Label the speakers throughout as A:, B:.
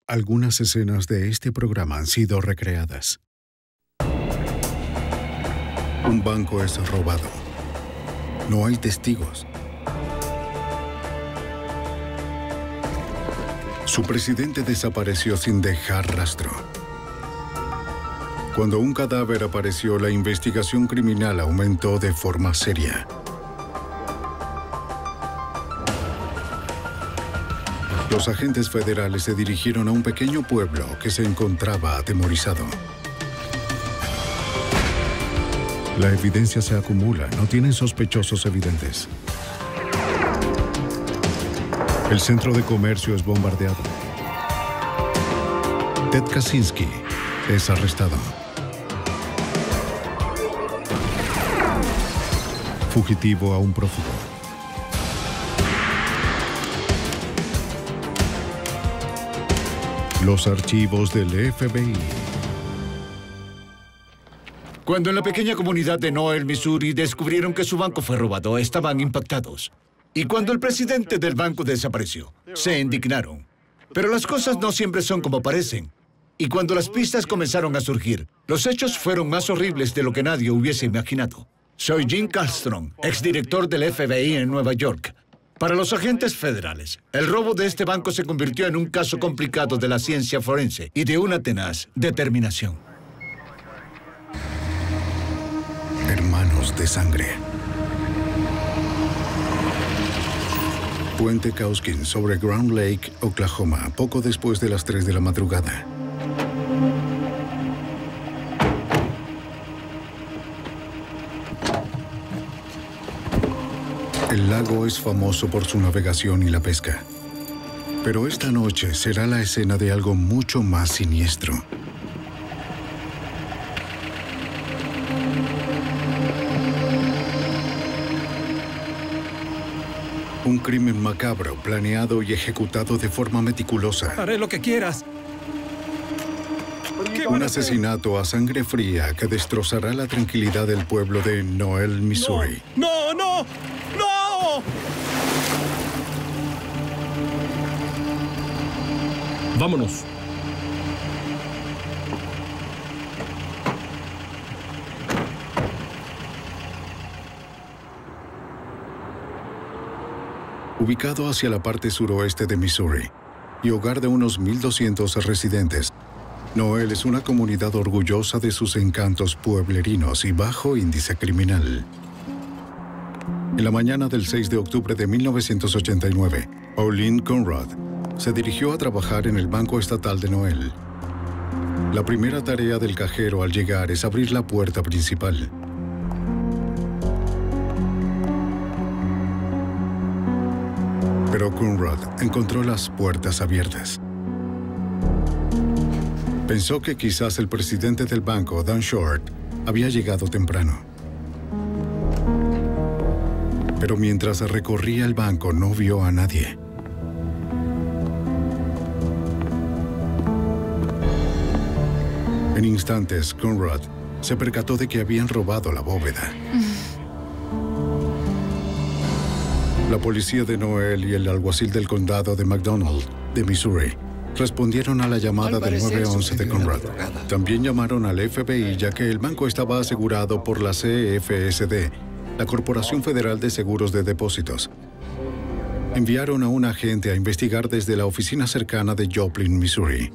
A: Algunas escenas de este programa han sido recreadas. Un banco es robado. No hay testigos. Su presidente desapareció sin dejar rastro. Cuando un cadáver apareció, la investigación criminal aumentó de forma seria. Los agentes federales se dirigieron a un pequeño pueblo que se encontraba atemorizado. La evidencia se acumula, no tienen sospechosos evidentes. El centro de comercio es bombardeado. Ted Kaczynski es arrestado. Fugitivo a un prófugo. Los archivos del FBI.
B: Cuando en la pequeña comunidad de Noel, Missouri, descubrieron que su banco fue robado, estaban impactados. Y cuando el presidente del banco desapareció, se indignaron. Pero las cosas no siempre son como parecen. Y cuando las pistas comenzaron a surgir, los hechos fueron más horribles de lo que nadie hubiese imaginado. Soy Jim Castron, exdirector del FBI en Nueva York. Para los agentes federales, el robo de este banco se convirtió en un caso complicado de la ciencia forense y de una tenaz determinación.
A: Hermanos de sangre. Puente Koskin sobre Grand Lake, Oklahoma, poco después de las 3 de la madrugada. El lago es famoso por su navegación y la pesca. Pero esta noche será la escena de algo mucho más siniestro. Un crimen macabro, planeado y ejecutado de forma meticulosa.
C: Haré lo que quieras.
A: Un asesinato a sangre fría que destrozará la tranquilidad del pueblo de Noel, Missouri.
C: ¡No, no, no! Vámonos.
A: Ubicado hacia la parte suroeste de Missouri y hogar de unos 1,200 residentes, Noel es una comunidad orgullosa de sus encantos pueblerinos y bajo índice criminal. En la mañana del 6 de octubre de 1989, Pauline Conrad se dirigió a trabajar en el Banco Estatal de Noel. La primera tarea del cajero al llegar es abrir la puerta principal. Pero Conrad encontró las puertas abiertas. Pensó que quizás el presidente del banco, Dan Short, había llegado temprano. Pero mientras recorría el banco, no vio a nadie. En instantes, Conrad se percató de que habían robado la bóveda. La policía de Noel y el alguacil del condado de McDonald, de Missouri, respondieron a la llamada del 911 de Conrad. También llamaron al FBI, ya que el banco estaba asegurado por la CFSD, la Corporación Federal de Seguros de Depósitos. Enviaron a un agente a investigar desde la oficina cercana de Joplin, Missouri.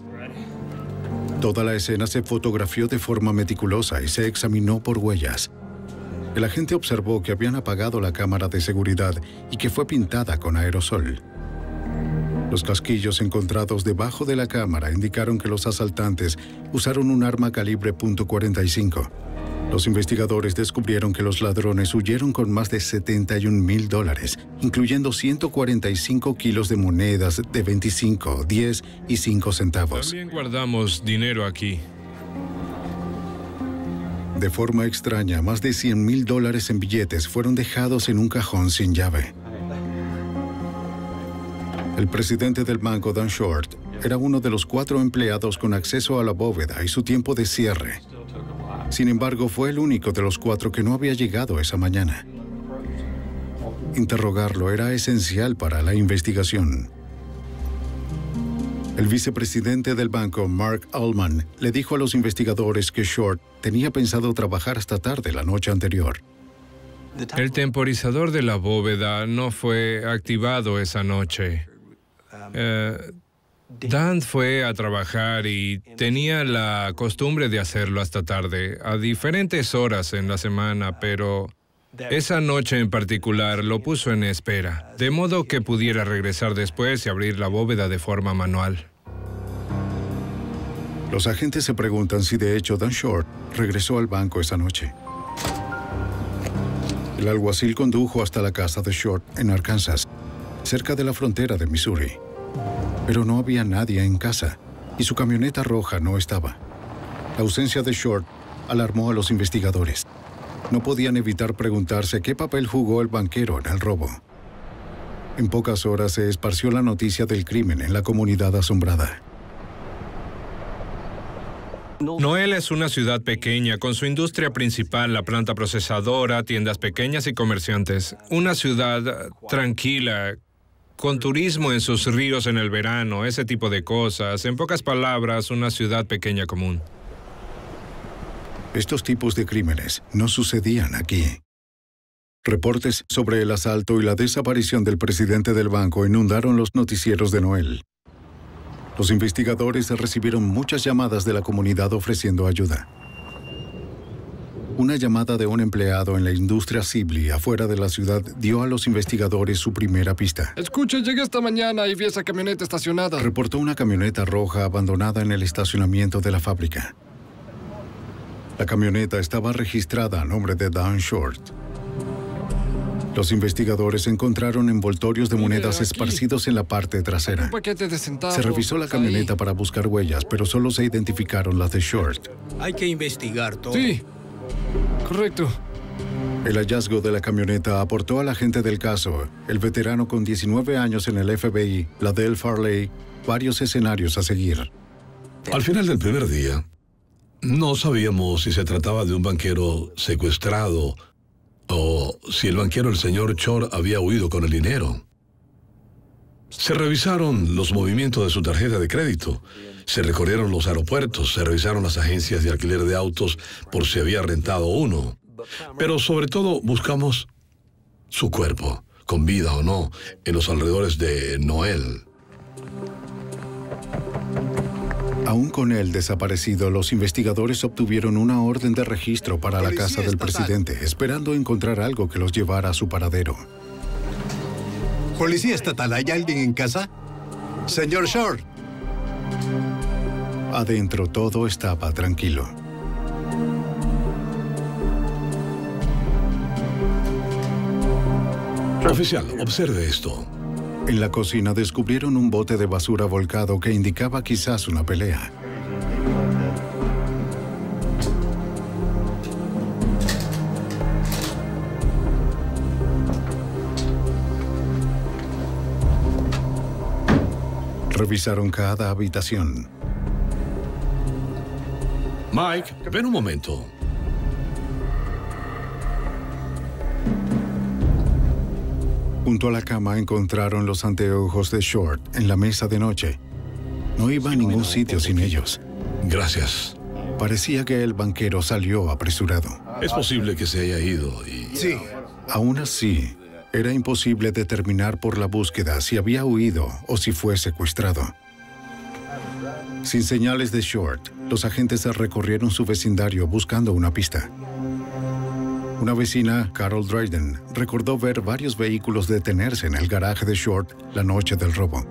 A: Toda la escena se fotografió de forma meticulosa y se examinó por huellas. El agente observó que habían apagado la cámara de seguridad y que fue pintada con aerosol. Los casquillos encontrados debajo de la cámara indicaron que los asaltantes usaron un arma calibre .45. Los investigadores descubrieron que los ladrones huyeron con más de $71,000, incluyendo 145 kilos de monedas de 25, 10 y 5 centavos.
D: También guardamos dinero aquí.
A: De forma extraña, más de $100,000 en billetes fueron dejados en un cajón sin llave. El presidente del banco, Dan Short, era uno de los 4 empleados con acceso a la bóveda y su tiempo de cierre. Sin embargo, fue el único de los 4 que no había llegado esa mañana. Interrogarlo era esencial para la investigación. El vicepresidente del banco, Mark Ullman, le dijo a los investigadores que Short tenía pensado trabajar hasta tarde la noche anterior.
D: El temporizador de la bóveda no fue activado esa noche. Dan fue a trabajar y tenía la costumbre de hacerlo hasta tarde, a diferentes horas en la semana, pero esa noche en particular lo puso en espera, de modo que pudiera regresar después y abrir la bóveda de forma manual.
A: Los agentes se preguntan si de hecho Dan Short regresó al banco esa noche. El alguacil condujo hasta la casa de Short en Arkansas, cerca de la frontera de Missouri. Pero no había nadie en casa y su camioneta roja no estaba. La ausencia de Short alarmó a los investigadores. No podían evitar preguntarse qué papel jugó el banquero en el robo. En pocas horas se esparció la noticia del crimen en la comunidad asombrada.
D: Noel es una ciudad pequeña, con su industria principal, la planta procesadora, tiendas pequeñas y comerciantes. Una ciudad tranquila, con turismo en sus ríos en el verano, ese tipo de cosas. En pocas palabras, una ciudad pequeña común.
A: Estos tipos de crímenes no sucedían aquí. Reportes sobre el asalto y la desaparición del presidente del banco inundaron los noticieros de Noel. Los investigadores recibieron muchas llamadas de la comunidad ofreciendo ayuda. Una llamada de un empleado en la industria Sibley, afuera de la ciudad, dio a los investigadores su primera pista.
E: Escucha, llegué esta mañana y vi esa camioneta estacionada.
A: Reportó una camioneta roja abandonada en el estacionamiento de la fábrica. La camioneta estaba registrada a nombre de Dan Short. Los investigadores encontraron envoltorios de monedas esparcidos en la parte trasera.
E: Un paquete de centavos.
A: Se revisó la camioneta para buscar huellas, pero solo se identificaron las de Short.
F: Hay que investigar todo.
E: Sí, correcto.
A: El hallazgo de la camioneta aportó al agente del caso, el veterano con 19 años en el FBI, Ladell Farley, varios escenarios a seguir.
G: Al final del primer día, no sabíamos si se trataba de un banquero secuestrado o si el banquero, el señor Short, había huido con el dinero. Se revisaron los movimientos de su tarjeta de crédito, se recorrieron los aeropuertos, se revisaron las agencias de alquiler de autos por si había rentado uno. Pero sobre todo buscamos su cuerpo, con vida o no, en los alrededores de Noel.
A: Aún con él desaparecido, los investigadores obtuvieron una orden de registro para la casa del presidente, esperando encontrar algo que los llevara a su paradero.
F: Policía estatal, ¿hay alguien en casa? Señor Short.
A: Adentro todo estaba tranquilo.
G: Oficial, observe esto.
A: En la cocina descubrieron un bote de basura volcado que indicaba quizás una pelea. Revisaron cada habitación.
G: Mike, ven un momento.
A: Junto a la cama encontraron los anteojos de Short en la mesa de noche. No iba a ningún sitio sin ellos.
G: Gracias.
A: Parecía que el banquero salió apresurado.
G: Es posible que se haya ido y...
F: Sí.
A: Aún así, era imposible determinar por la búsqueda si había huido o si fue secuestrado. Sin señales de Short, los agentes recorrieron su vecindario buscando una pista. Una vecina, Carol Dryden, recordó ver varios vehículos detenerse en el garaje de Short la noche del robo.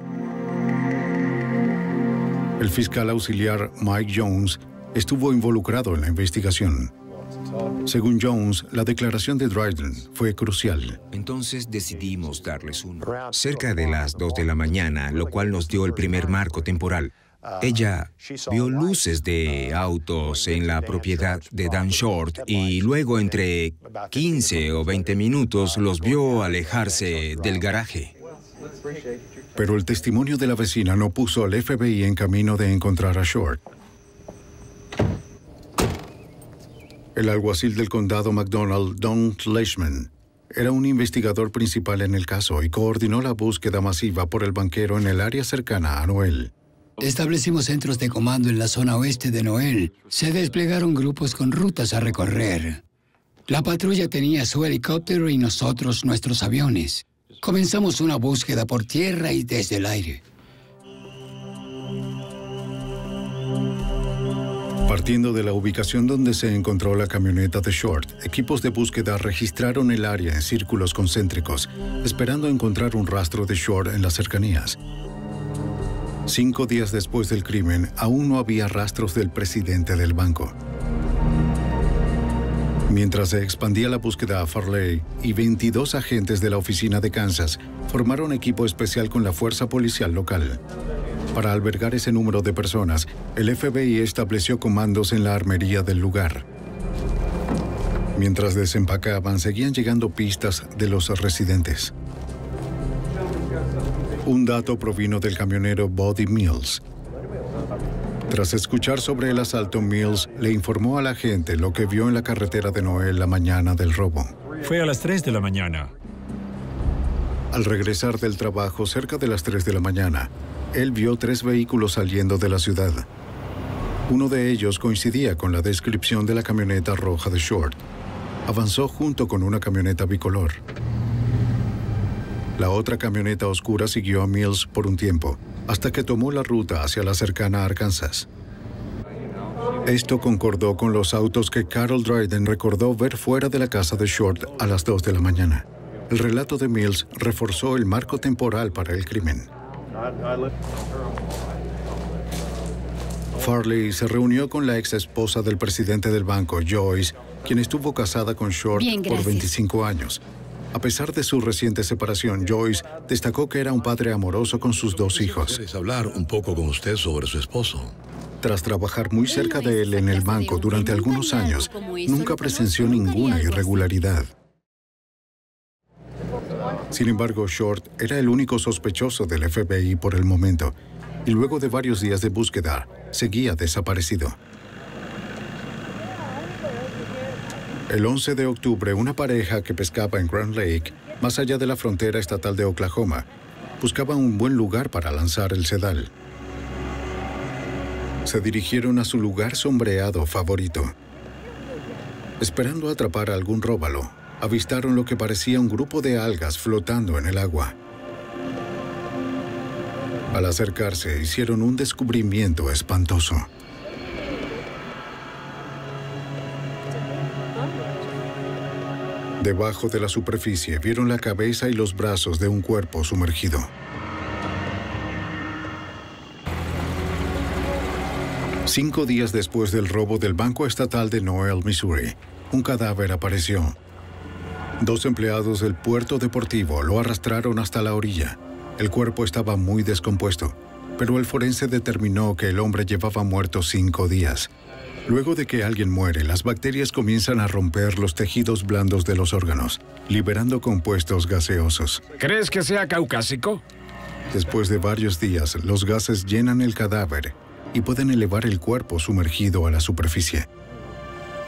A: El fiscal auxiliar Mike Jones estuvo involucrado en la investigación. Según Jones, la declaración de Dryden fue crucial.
H: Entonces decidimos darles uno. Cerca de las 2 de la mañana, lo cual nos dio el primer marco temporal. Ella vio luces de autos en la propiedad de Dan Short y luego entre 15 o 20 minutos los vio alejarse del garaje.
A: Pero el testimonio de la vecina no puso al FBI en camino de encontrar a Short. El alguacil del condado McDonald, Don Leishman, era un investigador principal en el caso y coordinó la búsqueda masiva por el banquero en el área cercana a Noel.
I: Establecimos centros de comando en la zona oeste de Noel. Se desplegaron grupos con rutas a recorrer. La patrulla tenía su helicóptero y nosotros nuestros aviones. Comenzamos una búsqueda por tierra y desde el aire.
A: Partiendo de la ubicación donde se encontró la camioneta de Short, equipos de búsqueda registraron el área en círculos concéntricos, esperando encontrar un rastro de Short en las cercanías. 5 días después del crimen, aún no había rastros del presidente del banco. Mientras se expandía la búsqueda a Farley y 22 agentes de la oficina de Kansas formaron equipo especial con la fuerza policial local. Para albergar ese número de personas, el FBI estableció comandos en la armería del lugar. Mientras desempacaban, seguían llegando pistas de los residentes. Un dato provino del camionero Buddy Mills. Tras escuchar sobre el asalto, Mills le informó a la gente lo que vio en la carretera de Noel la mañana del robo.
J: Fue a las 3 de la mañana.
A: Al regresar del trabajo cerca de las 3 de la mañana, él vio 3 vehículos saliendo de la ciudad. Uno de ellos coincidía con la descripción de la camioneta roja de Short. Avanzó junto con una camioneta bicolor. La otra camioneta oscura siguió a Mills por un tiempo, hasta que tomó la ruta hacia la cercana Arkansas. Esto concordó con los autos que Carol Dryden recordó ver fuera de la casa de Short a las 2 de la mañana. El relato de Mills reforzó el marco temporal para el crimen. Farley se reunió con la ex esposa del presidente del banco, Joyce, quien estuvo casada con Short por 25 años. A pesar de su reciente separación, Joyce destacó que era un padre amoroso con sus 2 hijos.
G: ¿Quieres hablar un poco con usted sobre su esposo?
A: Tras trabajar muy cerca de él en el banco durante algunos años, nunca presenció ninguna irregularidad. Sin embargo, Short era el único sospechoso del FBI por el momento, y luego de varios días de búsqueda, seguía desaparecido. El 11 de octubre, una pareja que pescaba en Grand Lake, más allá de la frontera estatal de Oklahoma, buscaba un buen lugar para lanzar el sedal. Se dirigieron a su lugar sombreado favorito. Esperando atrapar a algún róbalo, avistaron lo que parecía un grupo de algas flotando en el agua. Al acercarse, hicieron un descubrimiento espantoso. Debajo de la superficie vieron la cabeza y los brazos de un cuerpo sumergido. Cinco días después del robo del Banco Estatal de Noel, Missouri, un cadáver apareció. 2 empleados del puerto deportivo lo arrastraron hasta la orilla. El cuerpo estaba muy descompuesto, pero el forense determinó que el hombre llevaba muerto 5 días. Luego de que alguien muere, las bacterias comienzan a romper los tejidos blandos de los órganos, liberando compuestos gaseosos.
K: ¿Crees que sea caucásico?
A: Después de varios días, los gases llenan el cadáver y pueden elevar el cuerpo sumergido a la superficie.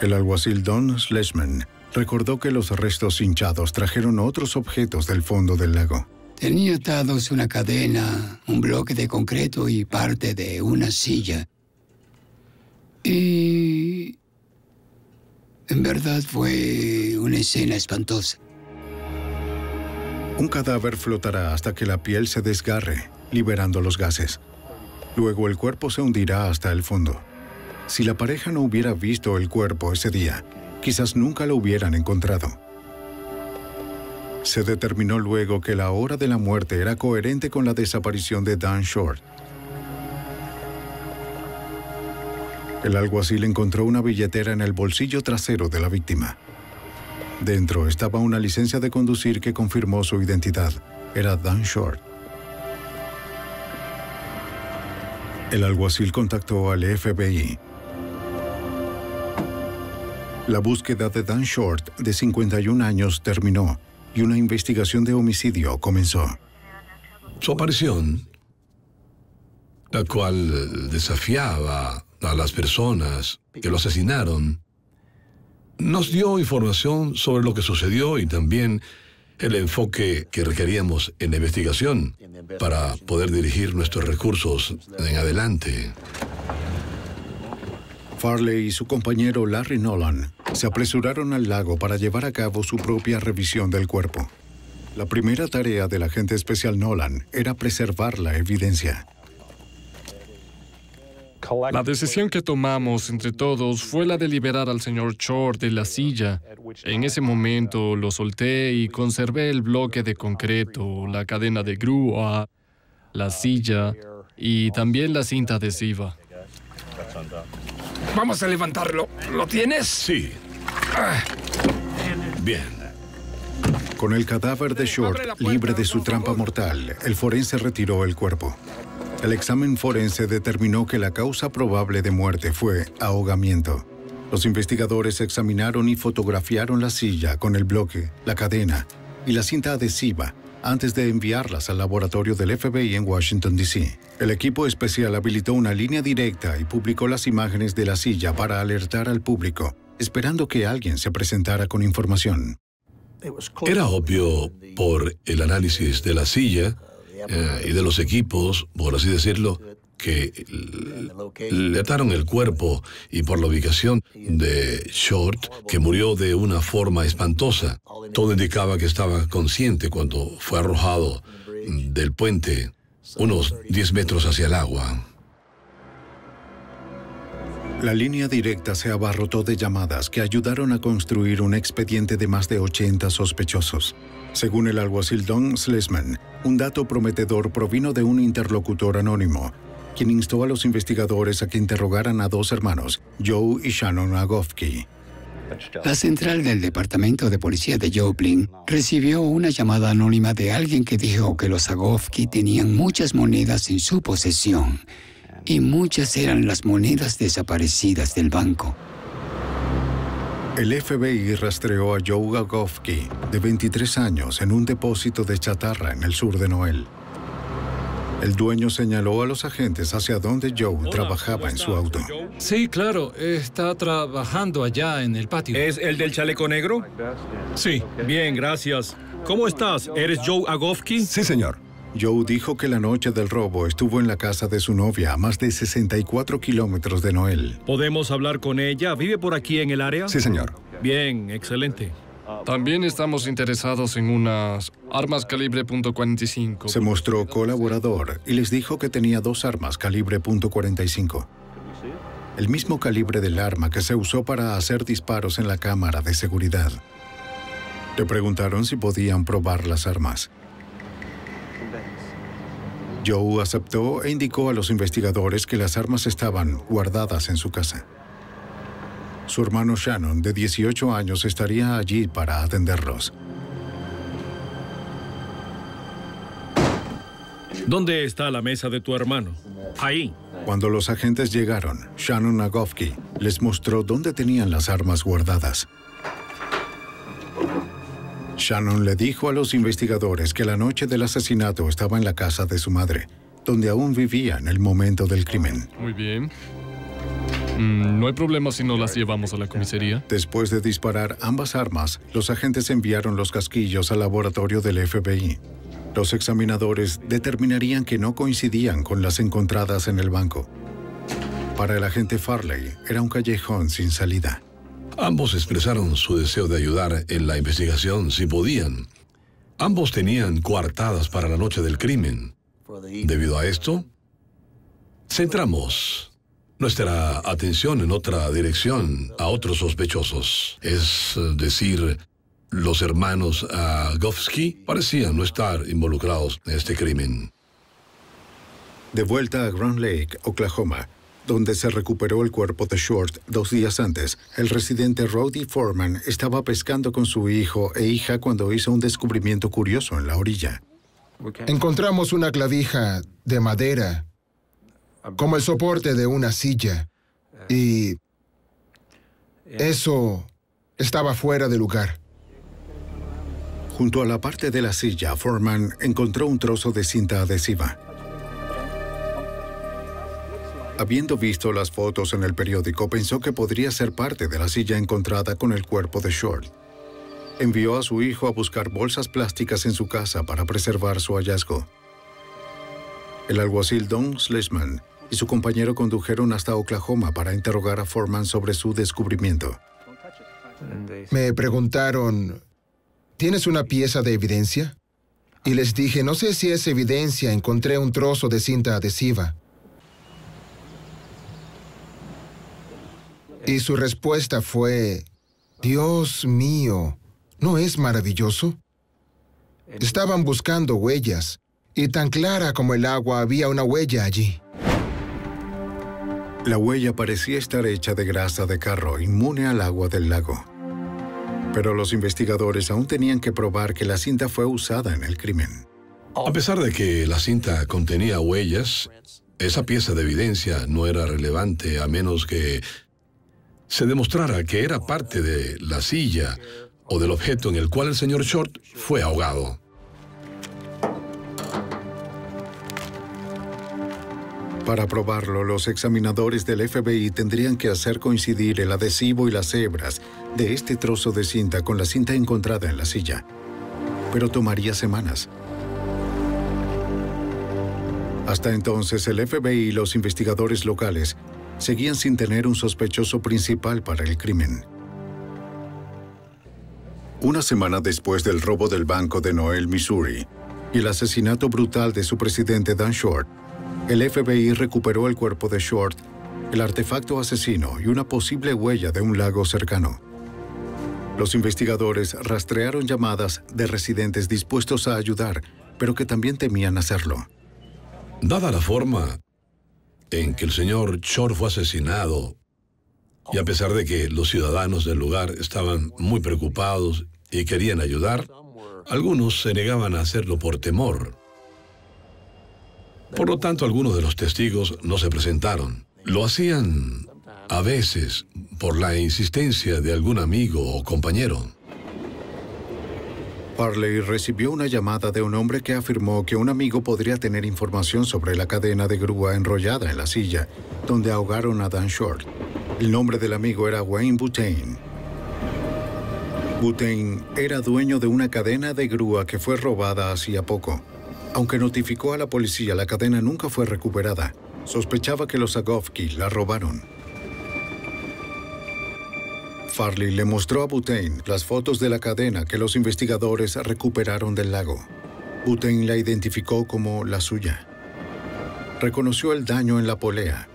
A: El alguacil Don Schlesman recordó que los restos hinchados trajeron otros objetos del fondo del lago.
I: Tenía atados una cadena, un bloque de concreto y parte de una silla. Y en verdad fue una escena espantosa.
A: Un cadáver flotará hasta que la piel se desgarre, liberando los gases. Luego el cuerpo se hundirá hasta el fondo. Si la pareja no hubiera visto el cuerpo ese día, quizás nunca lo hubieran encontrado. Se determinó luego que la hora de la muerte era coherente con la desaparición de Dan Short. El alguacil encontró una billetera en el bolsillo trasero de la víctima. Dentro estaba una licencia de conducir que confirmó su identidad. Era Dan Short. El alguacil contactó al FBI. La búsqueda de Dan Short, de 51 años, terminó y una investigación de homicidio comenzó.
G: Su aparición, la cual desafiaba a las personas que lo asesinaron, nos dio información sobre lo que sucedió y también el enfoque que requeríamos en la investigación para poder dirigir nuestros recursos en adelante.
A: Farley y su compañero Larry Nolan se apresuraron al lago para llevar a cabo su propia revisión del cuerpo. La primera tarea del agente especial Nolan era preservar la evidencia.
E: La decisión que tomamos entre todos fue la de liberar al señor Short de la silla. En ese momento lo solté y conservé el bloque de concreto, la cadena de grúa, la silla y también la cinta adhesiva.
K: Vamos a levantarlo. ¿Lo tienes?
G: Sí. Bien.
A: Con el cadáver de Short libre de su trampa mortal, el forense retiró el cuerpo. El examen forense determinó que la causa probable de muerte fue ahogamiento. Los investigadores examinaron y fotografiaron la silla con el bloque, la cadena y la cinta adhesiva antes de enviarlas al laboratorio del FBI en Washington, D.C. El equipo especial habilitó una línea directa y publicó las imágenes de la silla para alertar al público, esperando que alguien se presentara con información.
G: Era obvio por el análisis de la silla y de los equipos, por así decirlo, que le ataron el cuerpo y por la ubicación de Short, que murió de una forma espantosa. Todo indicaba que estaba consciente cuando fue arrojado del puente unos 10 metros hacia el agua.
A: La línea directa se abarrotó de llamadas que ayudaron a construir un expediente de más de 80 sospechosos. Según el alguacil Don Schlesman, un dato prometedor provino de un interlocutor anónimo, quien instó a los investigadores a que interrogaran a dos hermanos, Joe y Shannon Agofsky.
I: La central del Departamento de Policía de Joplin recibió una llamada anónima de alguien que dijo que los Agofsky tenían muchas monedas en su posesión, y muchas eran las monedas desaparecidas del banco.
A: El FBI rastreó a Joe Agofsky, de 23 años, en un depósito de chatarra en el sur de Noel. El dueño señaló a los agentes hacia donde Joe trabajaba en su auto.
C: Sí, claro. Está trabajando allá en el patio. ¿Es el del chaleco negro? Sí. Bien, gracias. ¿Cómo estás? ¿Eres Joe Agofsky?
F: Sí, señor.
A: Joe dijo que la noche del robo estuvo en la casa de su novia a más de 64 kilómetros de Noel.
C: ¿Podemos hablar con ella? ¿Vive por aquí en el área?
F: Sí, señor.
C: Bien, excelente.
E: También estamos interesados en unas armas calibre .45.
A: Se mostró colaborador y les dijo que tenía dos armas calibre .45. El mismo calibre del arma que se usó para hacer disparos en la cámara de seguridad. Le preguntaron si podían probar las armas. Joe aceptó e indicó a los investigadores que las armas estaban guardadas en su casa. Su hermano Shannon, de 18 años, estaría allí para atenderlos.
C: ¿Dónde está la mesa de tu hermano? Ahí.
A: Cuando los agentes llegaron, Shannon Agofsky les mostró dónde tenían las armas guardadas. Shannon le dijo a los investigadores que la noche del asesinato estaba en la casa de su madre, donde aún vivía en el momento del crimen.
E: Muy bien. No hay problema si no las llevamos a la comisaría.
A: Después de disparar ambas armas, los agentes enviaron los casquillos al laboratorio del FBI. Los examinadores determinarían que no coincidían con las encontradas en el banco. Para el agente Farley, era un callejón sin salida.
G: Ambos expresaron su deseo de ayudar en la investigación si podían. Ambos tenían coartadas para la noche del crimen. Debido a esto, centramos nuestra atención en otra dirección, a otros sospechosos. Es decir, los hermanos Agofsky parecían no estar involucrados en este crimen.
A: De vuelta a Grand Lake, Oklahoma, donde se recuperó el cuerpo de Short 2 días antes, el residente Roddy Foreman estaba pescando con su hijo e hija cuando hizo un descubrimiento curioso en la orilla.
L: Encontramos una clavija de madera, como el soporte de una silla, y eso estaba fuera de lugar.
A: Junto a la parte de la silla, Foreman encontró un trozo de cinta adhesiva. Habiendo visto las fotos en el periódico, pensó que podría ser parte de la silla encontrada con el cuerpo de Short. envió a su hijo a buscar bolsas plásticas en su casa para preservar su hallazgo. El alguacil Don Schlesman y su compañero condujeron hasta Oklahoma para interrogar a Foreman sobre su descubrimiento.
L: Me preguntaron, ¿tienes una pieza de evidencia? Y les dije, no sé si es evidencia, encontré un trozo de cinta adhesiva. Y su respuesta fue, Dios mío, ¿no es maravilloso? Estaban buscando huellas, y tan clara como el agua había una huella allí.
A: La huella parecía estar hecha de grasa de carro, inmune al agua del lago. Pero los investigadores aún tenían que probar que la cinta fue usada en el crimen.
G: A pesar de que la cinta contenía huellas, esa pieza de evidencia no era relevante a menos que se demostrara que era parte de la silla o del objeto en el cual el señor Short fue ahogado.
A: Para probarlo, los examinadores del FBI tendrían que hacer coincidir el adhesivo y las hebras de este trozo de cinta con la cinta encontrada en la silla. Pero tomaría semanas. Hasta entonces, el FBI y los investigadores locales seguían sin tener un sospechoso principal para el crimen. Una semana después del robo del banco de Noel, Missouri, y el asesinato brutal de su presidente Dan Short, el FBI recuperó el cuerpo de Short, el artefacto asesino y una posible huella de un lago cercano. Los investigadores rastrearon llamadas de residentes dispuestos a ayudar, pero que también temían hacerlo.
G: Dada la forma en que el señor Short fue asesinado, y a pesar de que los ciudadanos del lugar estaban muy preocupados y querían ayudar, algunos se negaban a hacerlo por temor. Por lo tanto, algunos de los testigos no se presentaron. Lo hacían a veces por la insistencia de algún amigo o compañero.
A: Farley recibió una llamada de un hombre que afirmó que un amigo podría tener información sobre la cadena de grúa enrollada en la silla, donde ahogaron a Dan Short. El nombre del amigo era Wayne Butane. Butane era dueño de una cadena de grúa que fue robada hacía poco. Aunque notificó a la policía, la cadena nunca fue recuperada. Sospechaba que los Agofsky la robaron. Farley le mostró a Butane las fotos de la cadena que los investigadores recuperaron del lago. Butane la identificó como la suya. Reconoció el daño en la polea.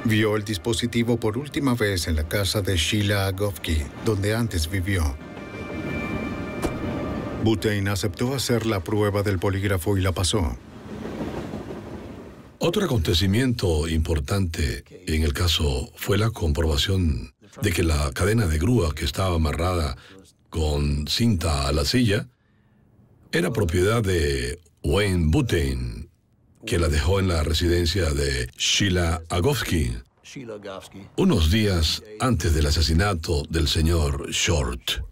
A: Vio el dispositivo por última vez en la casa de Sheila Agofsky, donde antes vivió. Butane aceptó hacer la prueba del polígrafo y la pasó.
G: Otro acontecimiento importante en el caso fue la comprobación de que la cadena de grúa que estaba amarrada con cinta a la silla era propiedad de Wayne Butane, que la dejó en la residencia de Sheila Agofsky unos días antes del asesinato del señor Short.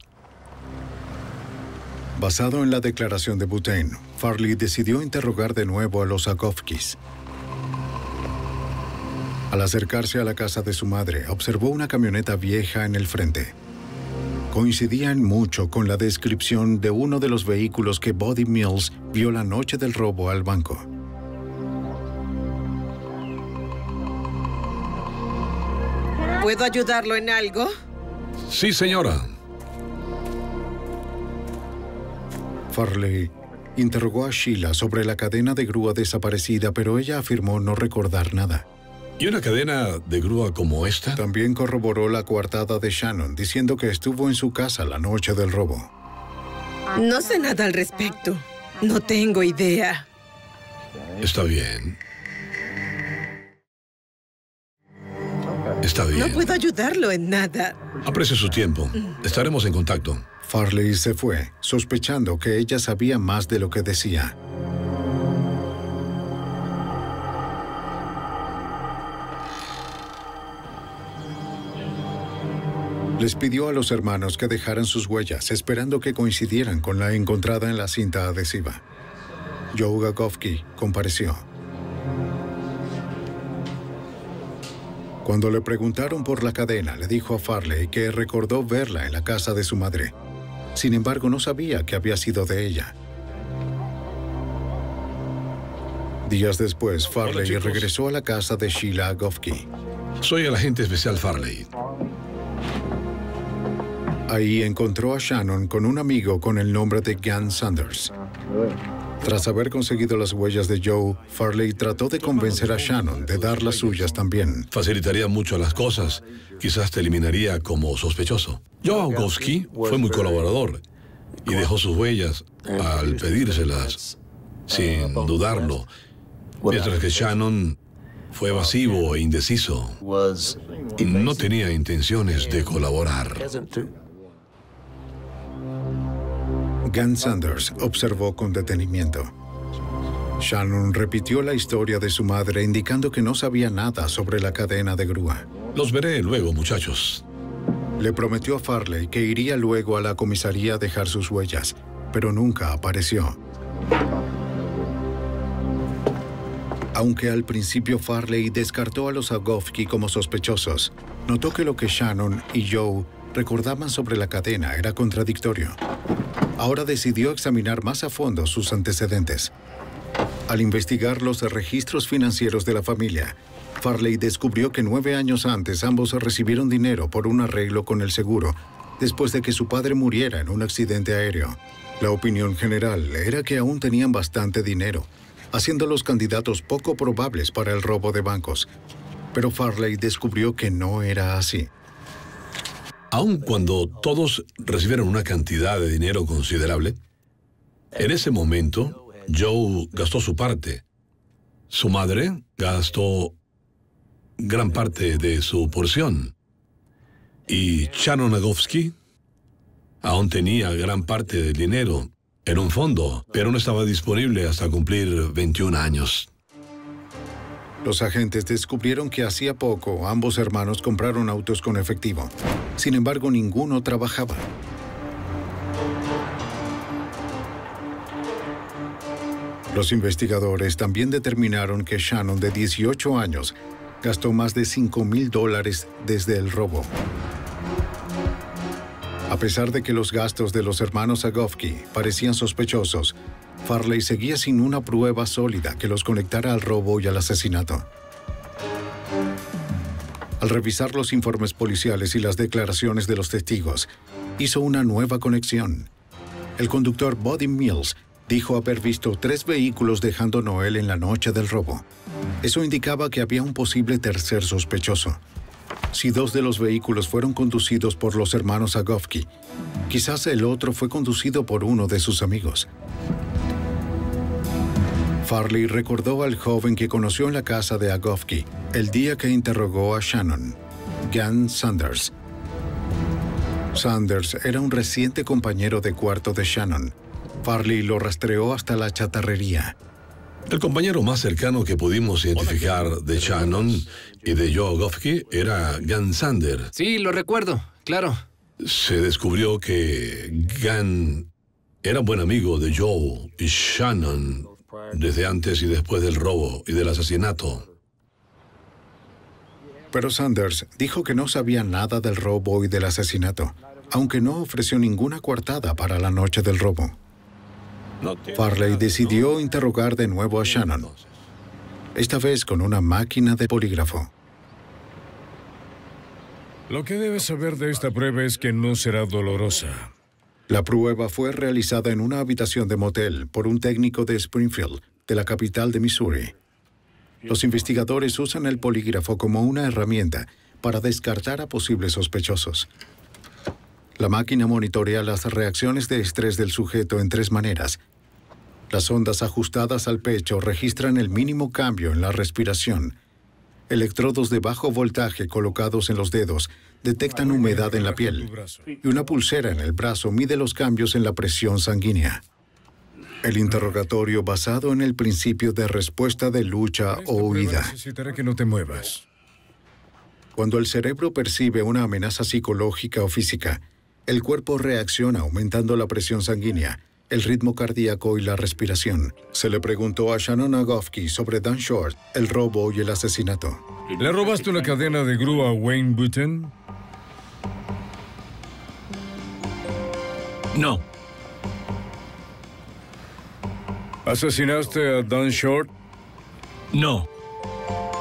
A: Basado en la declaración de Butane, Farley decidió interrogar de nuevo a los Agofskys. Al acercarse a la casa de su madre, observó una camioneta vieja en el frente. Coincidían mucho con la descripción de uno de los vehículos que Buddy Mills vio la noche del robo al banco.
M: ¿Puedo ayudarlo en algo?
G: Sí, señora.
A: Farley interrogó a Sheila sobre la cadena de grúa desaparecida, pero ella afirmó no recordar nada.
G: ¿Y una cadena de grúa como esta?
A: También corroboró la coartada de Shannon, diciendo que estuvo en su casa la noche del robo.
M: No sé nada al respecto. No tengo idea.
G: Está bien. Está bien.
M: No puedo ayudarlo en nada.
G: Aprecio su tiempo. Estaremos en contacto.
A: Farley se fue, sospechando que ella sabía más de lo que decía. Les pidió a los hermanos que dejaran sus huellas, esperando que coincidieran con la encontrada en la cinta adhesiva. Joe Agofsky compareció. Cuando le preguntaron por la cadena, le dijo a Farley que recordó verla en la casa de su madre. Sin embargo, no sabía que había sido de ella. Días después, Farley regresó a la casa de Sheila Agofsky.
G: Soy el agente especial Farley.
A: Ahí encontró a Shannon con un amigo con el nombre de Gunn Sanders. Tras haber conseguido las huellas de Joe, Farley trató de convencer a Shannon de dar las suyas también.
G: Facilitaría mucho las cosas. Quizás te eliminaría como sospechoso. Joe Agofsky fue muy colaborador y dejó sus huellas al pedírselas, sin dudarlo. Mientras que Shannon fue evasivo e indeciso. No tenía intenciones de colaborar.
A: Gunn Sanders observó con detenimiento. Shannon repitió la historia de su madre, indicando que no sabía nada sobre la cadena de grúa.
G: Los veré luego, muchachos.
A: Le prometió a Farley que iría luego a la comisaría a dejar sus huellas, pero nunca apareció. Aunque al principio Farley descartó a los Agofsky como sospechosos, notó que lo que Shannon y Joe recordaban sobre la cadena era contradictorio. Ahora decidió examinar más a fondo sus antecedentes. Al investigar los registros financieros de la familia, Farley descubrió que 9 años antes ambos recibieron dinero por un arreglo con el seguro, después de que su padre muriera en un accidente aéreo. La opinión general era que aún tenían bastante dinero, haciéndolos candidatos poco probables para el robo de bancos. Pero Farley descubrió que no era así.
G: Aun cuando todos recibieron una cantidad de dinero considerable, en ese momento, Joe gastó su parte. Su madre gastó gran parte de su porción. Y Shannon Agofsky aún tenía gran parte del dinero en un fondo, pero no estaba disponible hasta cumplir 21 años.
A: Los agentes descubrieron que hacía poco ambos hermanos compraron autos con efectivo. Sin embargo, ninguno trabajaba. Los investigadores también determinaron que Shannon, de 18 años, gastó más de $5,000 desde el robo. A pesar de que los gastos de los hermanos Agofsky parecían sospechosos, Farley seguía sin una prueba sólida que los conectara al robo y al asesinato. Al revisar los informes policiales y las declaraciones de los testigos, hizo una nueva conexión. El conductor Buddy Mills dijo haber visto 3 vehículos dejando Noel en la noche del robo. Eso indicaba que había un posible tercer sospechoso. Si 2 de los vehículos fueron conducidos por los hermanos Agofsky, quizás el otro fue conducido por uno de sus amigos. Farley recordó al joven que conoció en la casa de Agofsky el día que interrogó a Shannon, Gunn Sanders. Sanders era un reciente compañero de cuarto de Shannon. Farley lo rastreó hasta la chatarrería.
G: El compañero más cercano que pudimos identificar de Shannon y de Joe Agofsky era Gunn Sanders.
N: Sí, lo recuerdo, claro.
G: Se descubrió que Gunn era buen amigo de Joe y Shannon desde antes y después del robo y del asesinato.
A: Pero Sanders dijo que no sabía nada del robo y del asesinato, aunque no ofreció ninguna coartada para la noche del robo. Farley decidió interrogar de nuevo a Shannon, esta vez con una máquina de polígrafo.
O: Lo que debes saber de esta prueba es que no será dolorosa.
A: La prueba fue realizada en una habitación de motel por un técnico de Springfield, de la capital de Missouri. Los investigadores usan el polígrafo como una herramienta para descartar a posibles sospechosos. La máquina monitorea las reacciones de estrés del sujeto en 3 maneras. Las ondas ajustadas al pecho registran el mínimo cambio en la respiración. Electrodos de bajo voltaje colocados en los dedos detectan humedad en la piel. Y una pulsera en el brazo mide los cambios en la presión sanguínea. El interrogatorio basado en el principio de respuesta de lucha o huida.
O: Necesitaré que no te muevas.
A: Cuando el cerebro percibe una amenaza psicológica o física, el cuerpo reacciona aumentando la presión sanguínea, el ritmo cardíaco y la respiración. Se le preguntó a Shannon Agofsky sobre Dan Short, el robo y el asesinato.
O: ¿Le robaste una cadena de grúa a Wayne Button?
C: No.
O: ¿Asesinaste a Dan Short?
C: No.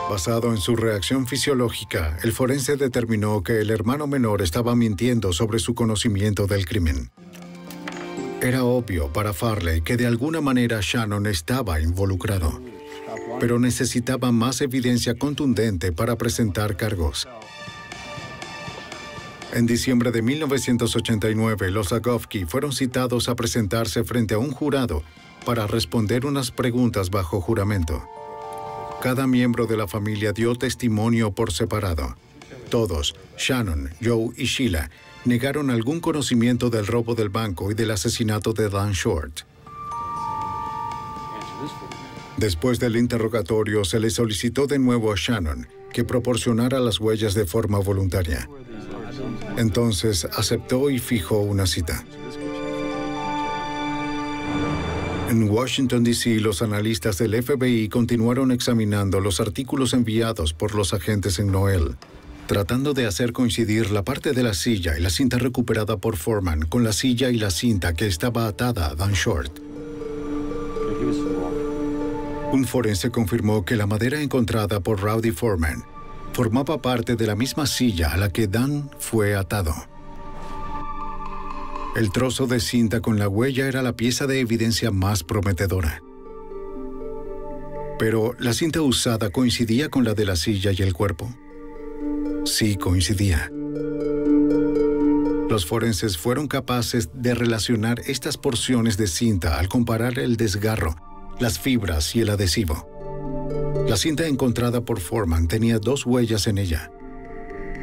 A: Basado en su reacción fisiológica, el forense determinó que el hermano menor estaba mintiendo sobre su conocimiento del crimen. Era obvio para Farley que de alguna manera Shannon estaba involucrado, pero necesitaba más evidencia contundente para presentar cargos. En diciembre de 1989, los Agofsky fueron citados a presentarse frente a un jurado para responder unas preguntas bajo juramento. Cada miembro de la familia dio testimonio por separado. Todos, Shannon, Joe y Sheila, negaron algún conocimiento del robo del banco y del asesinato de Dan Short. Después del interrogatorio, se le solicitó de nuevo a Shannon que proporcionara las huellas de forma voluntaria. Entonces aceptó y fijó una cita. En Washington, D.C., los analistas del FBI continuaron examinando los artículos enviados por los agentes en Noel, tratando de hacer coincidir la parte de la silla y la cinta recuperada por Foreman con la silla y la cinta que estaba atada a Dan Short. Un forense confirmó que la madera encontrada por Rowdy Foreman formaba parte de la misma silla a la que Dan fue atado. El trozo de cinta con la huella era la pieza de evidencia más prometedora. Pero ¿la cinta usada coincidía con la de la silla y el cuerpo? Sí, coincidía. Los forenses fueron capaces de relacionar estas porciones de cinta al comparar el desgarro, las fibras y el adhesivo. La cinta encontrada por Foreman tenía 2 huellas en ella.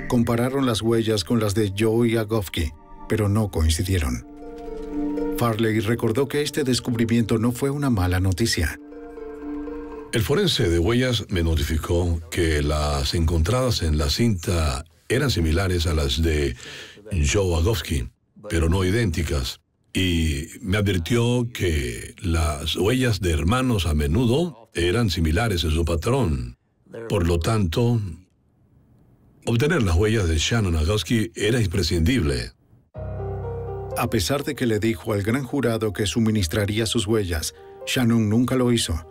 A: Compararon las huellas con las de Joe Agofsky, pero no coincidieron. Farley recordó que este descubrimiento no fue una mala noticia.
G: El forense de huellas me notificó que las encontradas en la cinta eran similares a las de Joe Agofsky, pero no idénticas. Y me advirtió que las huellas de hermanos a menudo eran similares en su patrón. Por lo tanto, obtener las huellas de Shannon Agofsky era imprescindible.
A: A pesar de que le dijo al gran jurado que suministraría sus huellas, Shannon nunca lo hizo.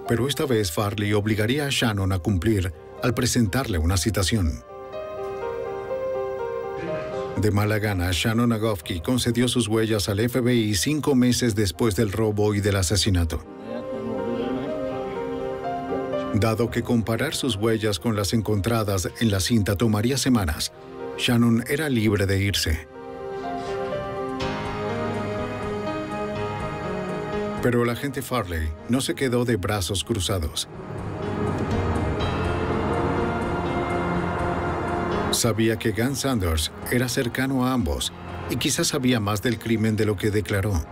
A: Pero esta vez Farley obligaría a Shannon a cumplir al presentarle una citación. De mala gana, Shannon Agofsky concedió sus huellas al FBI 5 meses después del robo y del asesinato. Dado que comparar sus huellas con las encontradas en la cinta tomaría semanas, Shannon era libre de irse. Pero el agente Farley no se quedó de brazos cruzados. Sabía que Gun Sanders era cercano a ambos y quizás sabía más del crimen de lo que declaró.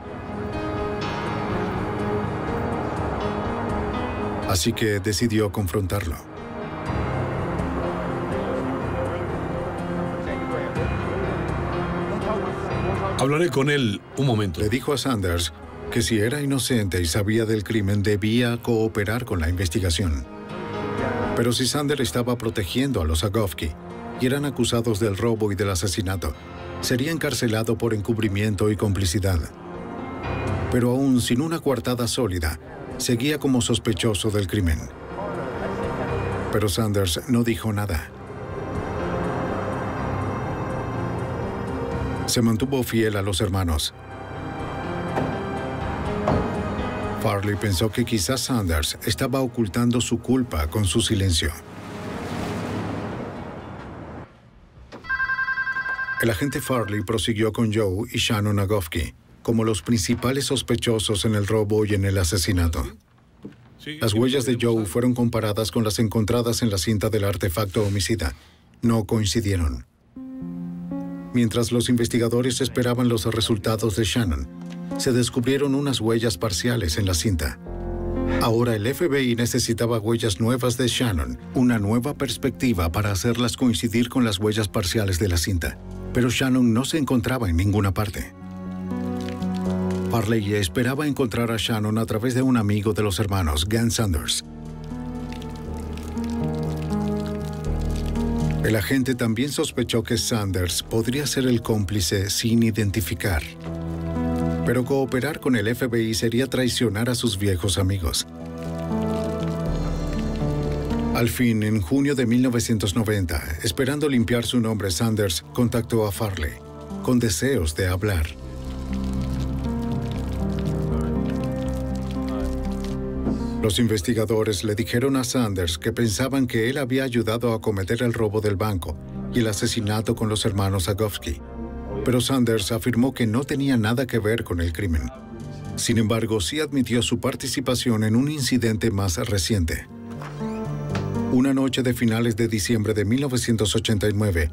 A: Así que decidió confrontarlo.
G: Hablaré con él un momento.
A: Le dijo a Sanders que si era inocente y sabía del crimen, debía cooperar con la investigación. Pero si Sanders estaba protegiendo a los Agofsky y eran acusados del robo y del asesinato, sería encarcelado por encubrimiento y complicidad. Pero aún sin una coartada sólida, seguía como sospechoso del crimen. Pero Sanders no dijo nada. Se mantuvo fiel a los hermanos. Farley pensó que quizás Sanders estaba ocultando su culpa con su silencio. El agente Farley prosiguió con Joe y Shannon Agofsky como los principales sospechosos en el robo y en el asesinato. Las huellas de Joe fueron comparadas con las encontradas en la cinta del artefacto homicida. No coincidieron. Mientras los investigadores esperaban los resultados de Shannon, se descubrieron unas huellas parciales en la cinta. Ahora el FBI necesitaba huellas nuevas de Shannon, una nueva perspectiva para hacerlas coincidir con las huellas parciales de la cinta. Pero Shannon no se encontraba en ninguna parte. Farley esperaba encontrar a Shannon a través de un amigo de los hermanos, Gant Sanders. El agente también sospechó que Sanders podría ser el cómplice sin identificar. Pero cooperar con el FBI sería traicionar a sus viejos amigos. Al fin, en junio de 1990, esperando limpiar su nombre, Sanders contactó a Farley, con deseos de hablar. Los investigadores le dijeron a Sanders que pensaban que él había ayudado a cometer el robo del banco y el asesinato con los hermanos Agofsky. Pero Sanders afirmó que no tenía nada que ver con el crimen. Sin embargo, sí admitió su participación en un incidente más reciente. Una noche de finales de diciembre de 1989,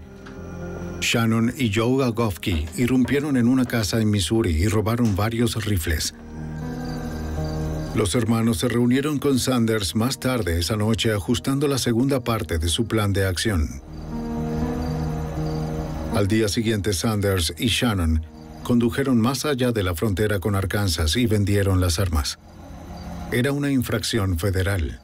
A: Shannon y Joe Agofsky irrumpieron en una casa en Missouri y robaron varios rifles. Los hermanos se reunieron con Sanders más tarde esa noche ajustando la segunda parte de su plan de acción. Al día siguiente, Sanders y Shannon condujeron más allá de la frontera con Arkansas y vendieron las armas. Era una infracción federal.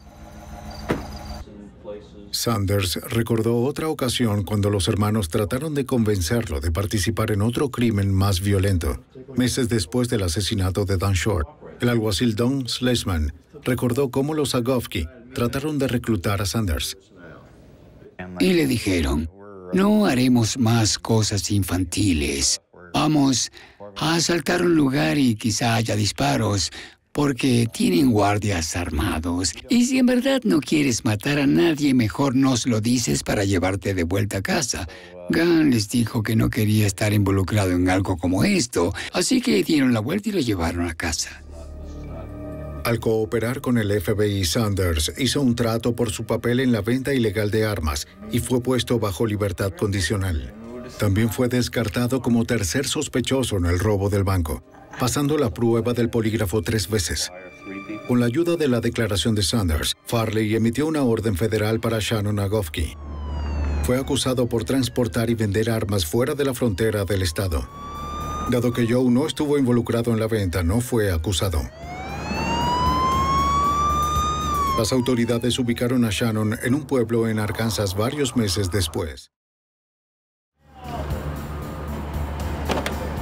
A: Sanders recordó otra ocasión cuando los hermanos trataron de convencerlo de participar en otro crimen más violento. Meses después del asesinato de Dan Short, el alguacil Don Schlesman recordó cómo los Agofsky trataron de reclutar a Sanders.
I: Y le dijeron, no haremos más cosas infantiles. Vamos a asaltar un lugar y quizá haya disparos, porque tienen guardias armados. Y si en verdad no quieres matar a nadie, mejor nos lo dices para llevarte de vuelta a casa. Gant les dijo que no quería estar involucrado en algo como esto, así que dieron la vuelta y lo llevaron a casa.
A: Al cooperar con el FBI, Sanders hizo un trato por su papel en la venta ilegal de armas y fue puesto bajo libertad condicional. También fue descartado como tercer sospechoso en el robo del banco, pasando la prueba del polígrafo 3 veces. Con la ayuda de la declaración de Sanders, Farley emitió una orden federal para Shannon Agofsky. Fue acusado por transportar y vender armas fuera de la frontera del estado. Dado que Joe no estuvo involucrado en la venta, no fue acusado. Las autoridades ubicaron a Shannon en un pueblo en Arkansas varios meses después.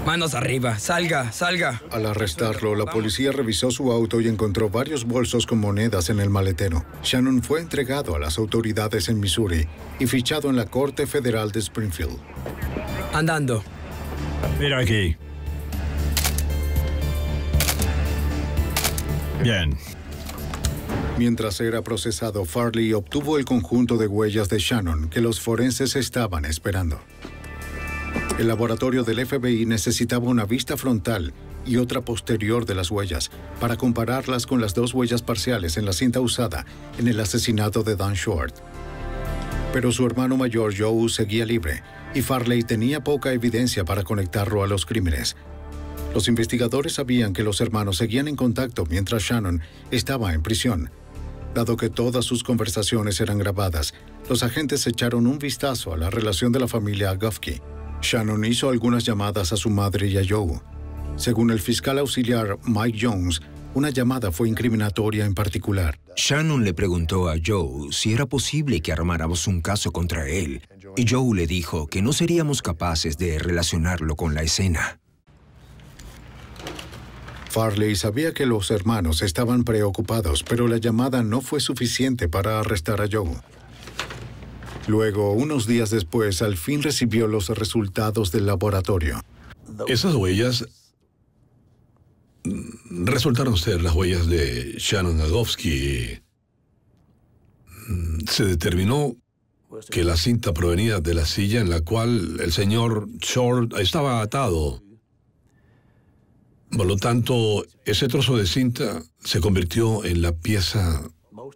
N: Manos arriba, salga, salga.
A: Al arrestarlo, la policía revisó su auto y encontró varios bolsos con monedas en el maletero. Shannon fue entregado a las autoridades en Missouri y fichado en la Corte Federal de Springfield.
N: Andando.
J: Mira aquí. Bien.
A: Mientras era procesado, Farley obtuvo el conjunto de huellas de Shannon que los forenses estaban esperando. El laboratorio del FBI necesitaba una vista frontal y otra posterior de las huellas para compararlas con las dos huellas parciales en la cinta usada en el asesinato de Dan Short. Pero su hermano mayor Joe seguía libre y Farley tenía poca evidencia para conectarlo a los crímenes. Los investigadores sabían que los hermanos seguían en contacto mientras Shannon estaba en prisión. Dado que todas sus conversaciones eran grabadas, los agentes echaron un vistazo a la relación de la familia Agofsky. Shannon hizo algunas llamadas a su madre y a Joe. Según el fiscal auxiliar Mike Jones, una llamada fue incriminatoria en particular.
H: Shannon le preguntó a Joe si era posible que armáramos un caso contra él, y Joe le dijo que no seríamos capaces de relacionarlo con la escena.
A: Farley sabía que los hermanos estaban preocupados, pero la llamada no fue suficiente para arrestar a Joe. Luego, unos días después, al fin recibió los resultados del laboratorio.
G: Esas huellas resultaron ser las huellas de Shannon Agofsky. Se determinó que la cinta provenía de la silla en la cual el señor Short estaba atado. Por lo tanto, ese trozo de cinta se convirtió en la pieza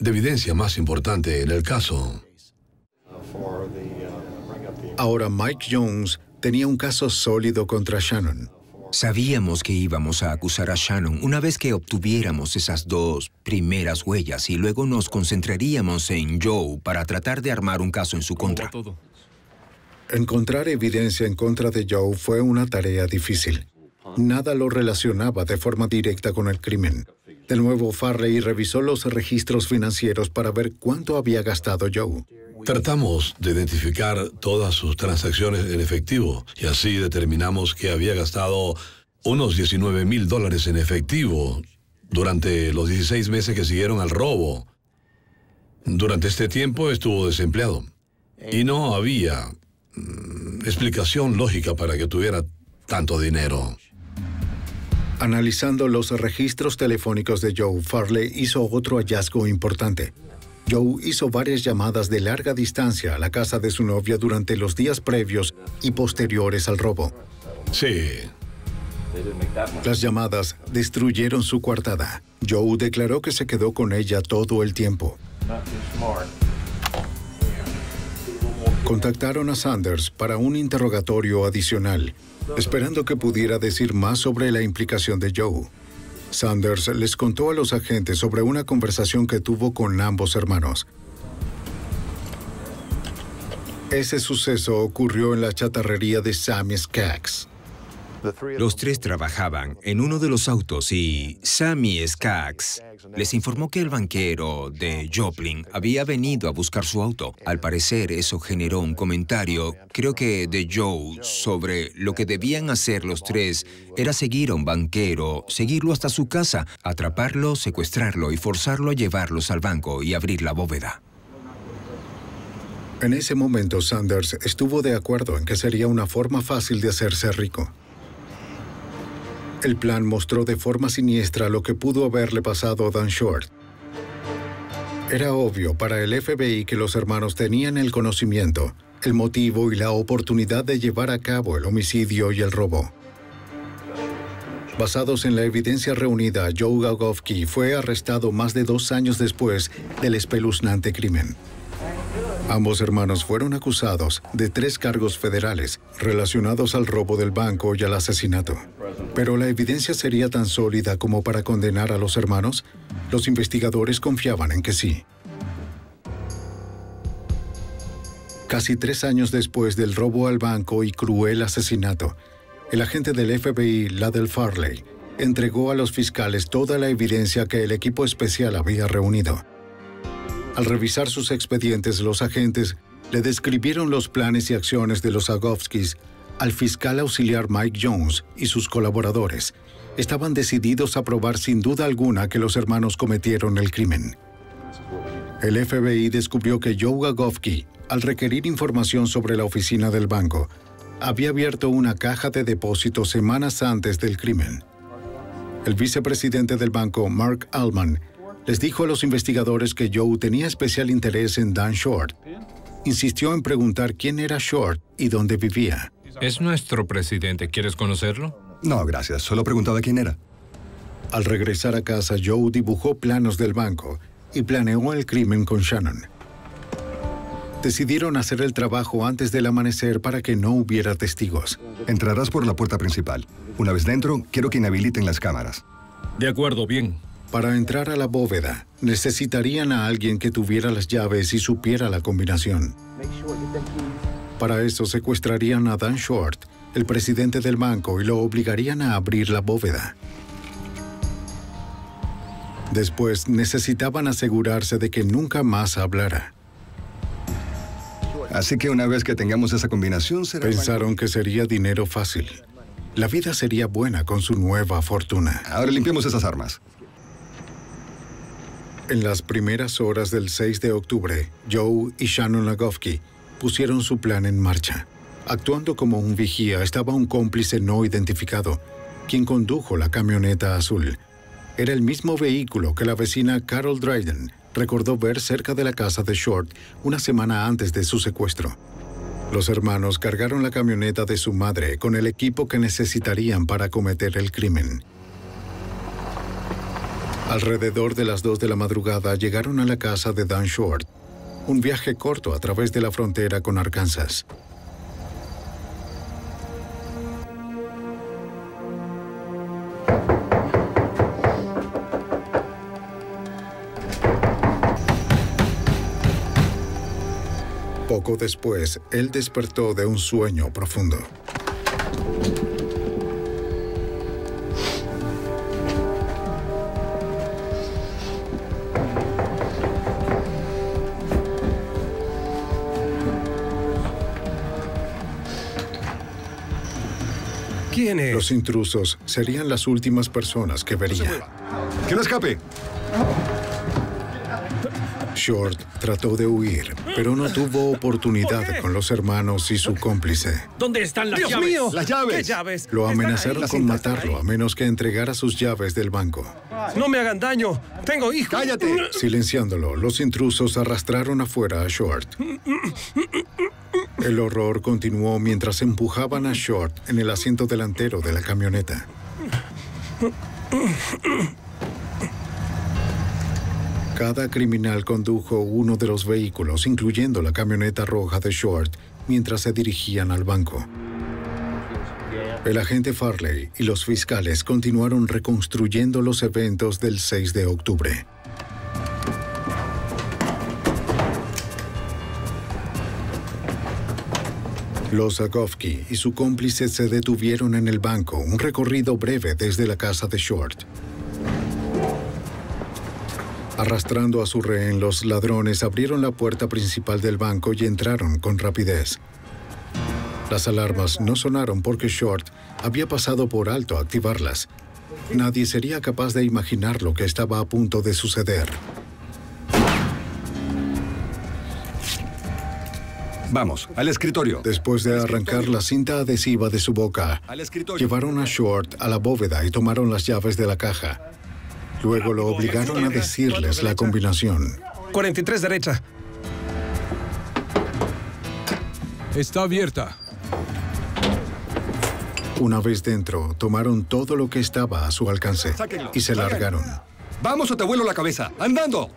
G: de evidencia más importante en el caso.
A: Ahora Mike Jones tenía un caso sólido contra Shannon.
H: Sabíamos que íbamos a acusar a Shannon una vez que obtuviéramos esas dos primeras huellas y luego nos concentraríamos en Joe para tratar de armar un caso en su contra.
A: Encontrar evidencia en contra de Joe fue una tarea difícil. Nada lo relacionaba de forma directa con el crimen. De nuevo, Farley revisó los registros financieros para ver cuánto había gastado Joe.
G: Tratamos de identificar todas sus transacciones en efectivo y así determinamos que había gastado unos $19,000 en efectivo durante los 16 meses que siguieron al robo. Durante este tiempo estuvo desempleado y no había explicación lógica para que tuviera tanto dinero.
A: Analizando los registros telefónicos de Joe, Farley hizo otro hallazgo importante. Joe hizo varias llamadas de larga distancia a la casa de su novia durante los días previos y posteriores al robo.
G: Sí.
A: Las llamadas destruyeron su coartada. Joe declaró que se quedó con ella todo el tiempo. Contactaron a Sanders para un interrogatorio adicional, esperando que pudiera decir más sobre la implicación de Joe. Sanders les contó a los agentes sobre una conversación que tuvo con ambos hermanos. Ese suceso ocurrió en la chatarrería de Sammy Skaggs.
H: Los tres trabajaban en uno de los autos y Sammy Skaggs les informó que el banquero de Joplin había venido a buscar su auto. Al parecer, eso generó un comentario, creo que de Joe, sobre lo que debían hacer los tres era seguir a un banquero, seguirlo hasta su casa, atraparlo, secuestrarlo y forzarlo a llevarlos al banco y abrir la bóveda.
A: En ese momento, Sanders estuvo de acuerdo en que sería una forma fácil de hacerse rico. El plan mostró de forma siniestra lo que pudo haberle pasado a Dan Short. Era obvio para el FBI que los hermanos tenían el conocimiento, el motivo y la oportunidad de llevar a cabo el homicidio y el robo. Basados en la evidencia reunida, Joe Agofsky fue arrestado más de 2 años después del espeluznante crimen. Ambos hermanos fueron acusados de 3 cargos federales relacionados al robo del banco y al asesinato. ¿Pero la evidencia sería tan sólida como para condenar a los hermanos? Los investigadores confiaban en que sí. Casi 3 años después del robo al banco y cruel asesinato, el agente del FBI, Ladell Farley, entregó a los fiscales toda la evidencia que el equipo especial había reunido. Al revisar sus expedientes, los agentes le describieron los planes y acciones de los Agofskys al fiscal auxiliar Mike Jones y sus colaboradores. Estaban decididos a probar sin duda alguna que los hermanos cometieron el crimen. El FBI descubrió que Joe Agofsky, al requerir información sobre la oficina del banco, había abierto una caja de depósitos semanas antes del crimen. El vicepresidente del banco, Mark Allman, les dijo a los investigadores que Joe tenía especial interés en Dan Short. Insistió en preguntar quién era Short y dónde vivía.
D: Es nuestro presidente. ¿Quieres conocerlo?
P: No, gracias. Solo preguntaba quién era.
A: Al regresar a casa, Joe dibujó planos del banco y planeó el crimen con Shannon. Decidieron hacer el trabajo antes del amanecer para que no hubiera testigos.
P: Entrarás por la puerta principal. Una vez dentro, quiero que inhabiliten las cámaras.
C: De acuerdo, bien.
A: Para entrar a la bóveda, necesitarían a alguien que tuviera las llaves y supiera la combinación. Para eso secuestrarían a Dan Short, el presidente del banco, y lo obligarían a abrir la bóveda. Después, necesitaban asegurarse de que nunca más hablara.
P: Así que una vez que tengamos esa combinación, será...
A: Pensaron que sería dinero fácil. La vida sería buena con su nueva fortuna.
P: Ahora limpiemos esas armas.
A: En las primeras horas del 6 de octubre, Joe y Shannon Agofsky pusieron su plan en marcha. Actuando como un vigía estaba un cómplice no identificado, quien condujo la camioneta azul. Era el mismo vehículo que la vecina Carol Dryden recordó ver cerca de la casa de Short una semana antes de su secuestro. Los hermanos cargaron la camioneta de su madre con el equipo que necesitarían para cometer el crimen. Alrededor de las 2 de la madrugada llegaron a la casa de Dan Short, un viaje corto a través de la frontera con Arkansas. Poco después, él despertó de un sueño profundo.
K: ¿Quién es?
A: Los intrusos serían las últimas personas que vería.
P: ¡Que no escape!
A: Short trató de huir, pero no tuvo oportunidad con los hermanos y su cómplice.
K: ¿Dónde están las llaves? ¡Dios mío! ¡Las llaves! ¿Qué llaves?
A: Lo amenazaron con matarlo a menos que entregara sus llaves del banco.
K: ¡No me hagan daño! ¡Tengo hijos!
P: ¡Cállate!
A: Silenciándolo, los intrusos arrastraron afuera a Short. El horror continuó mientras empujaban a Short en el asiento delantero de la camioneta. Cada criminal condujo uno de los vehículos, incluyendo la camioneta roja de Short, mientras se dirigían al banco. El agente Farley y los fiscales continuaron reconstruyendo los eventos del 6 de octubre. Los Agofsky y su cómplice se detuvieron en el banco, un recorrido breve desde la casa de Short. Arrastrando a su rehén, los ladrones abrieron la puerta principal del banco y entraron con rapidez. Las alarmas no sonaron porque Short había pasado por alto a activarlas. Nadie sería capaz de imaginar lo que estaba a punto de suceder.
P: Vamos, al escritorio.
A: Después de arrancar la cinta adhesiva de su boca, llevaron a Short a la bóveda y tomaron las llaves de la caja. Luego lo obligaron a decirles la combinación.
K: 43 derecha.
J: Está abierta.
A: Una vez dentro, tomaron todo lo que estaba a su alcance y se largaron.
P: ¡Vamos o te vuelo la cabeza! ¡Andando!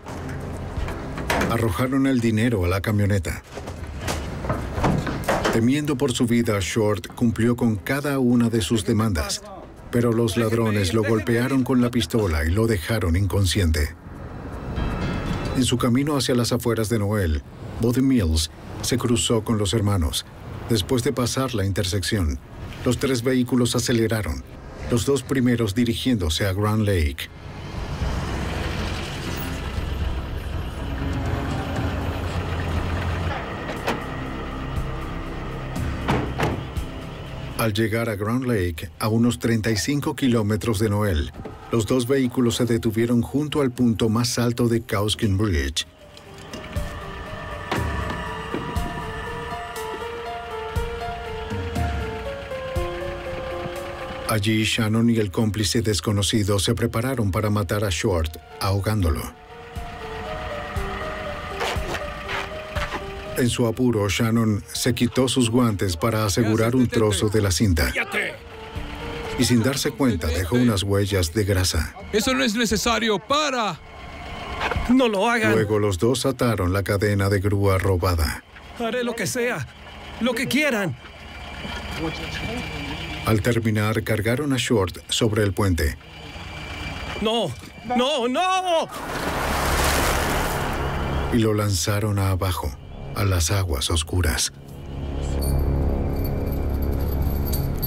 A: Arrojaron el dinero a la camioneta. Temiendo por su vida, Short cumplió con cada una de sus demandas, pero los ladrones lo golpearon con la pistola y lo dejaron inconsciente. En su camino hacia las afueras de Noel, Buddy Mills se cruzó con los hermanos. Después de pasar la intersección, los tres vehículos aceleraron, los dos primeros dirigiéndose a Grand Lake. Al llegar a Grand Lake, a unos 35 kilómetros de Noel, los dos vehículos se detuvieron junto al punto más alto de Cowskin Bridge. Allí, Shannon y el cómplice desconocido se prepararon para matar a Short, ahogándolo. En su apuro, Shannon se quitó sus guantes para asegurar un trozo de la cinta. Y sin darse cuenta, dejó unas huellas de grasa.
J: ¡Eso no es necesario! ¡Para!
K: ¡No lo hagan!
A: Luego los dos ataron la cadena de grúa robada.
K: Haré lo que sea, lo que quieran.
A: Al terminar, cargaron a Short sobre el puente.
K: ¡No! ¡No! ¡No!
A: Y lo lanzaron abajo, a las aguas oscuras.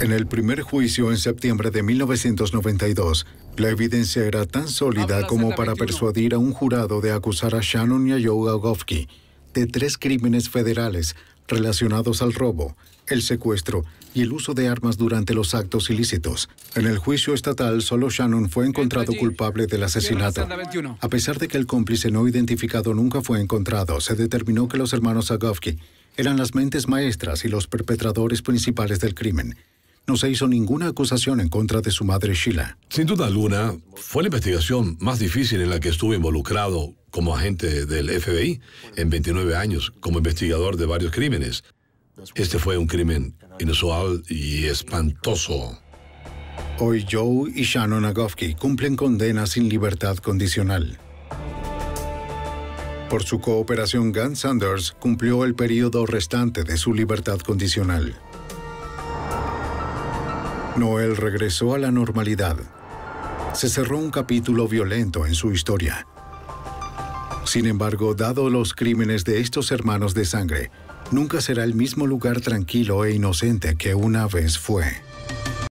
A: En el primer juicio en septiembre de 1992, la evidencia era tan sólida como para persuadir a un jurado de acusar a Shannon y a Joe Agofsky de 3 crímenes federales relacionados al robo, el secuestro y el uso de armas durante los actos ilícitos. En el juicio estatal, solo Shannon fue encontrado culpable del asesinato. A pesar de que el cómplice no identificado nunca fue encontrado, se determinó que los hermanos Agofsky eran las mentes maestras y los perpetradores principales del crimen. No se hizo ninguna acusación en contra de su madre Sheila.
G: Sin duda alguna, fue la investigación más difícil en la que estuve involucrado como agente del FBI en 29 años, como investigador de varios crímenes. Este fue un crimen inusual y espantoso.
A: Hoy Joe y Shannon Agofsky cumplen condena sin libertad condicional. Por su cooperación, Gunn Sanders cumplió el periodo restante de su libertad condicional. Noel regresó a la normalidad. Se cerró un capítulo violento en su historia. Sin embargo, dado los crímenes de estos hermanos de sangre, nunca será el mismo lugar tranquilo e inocente que una vez fue.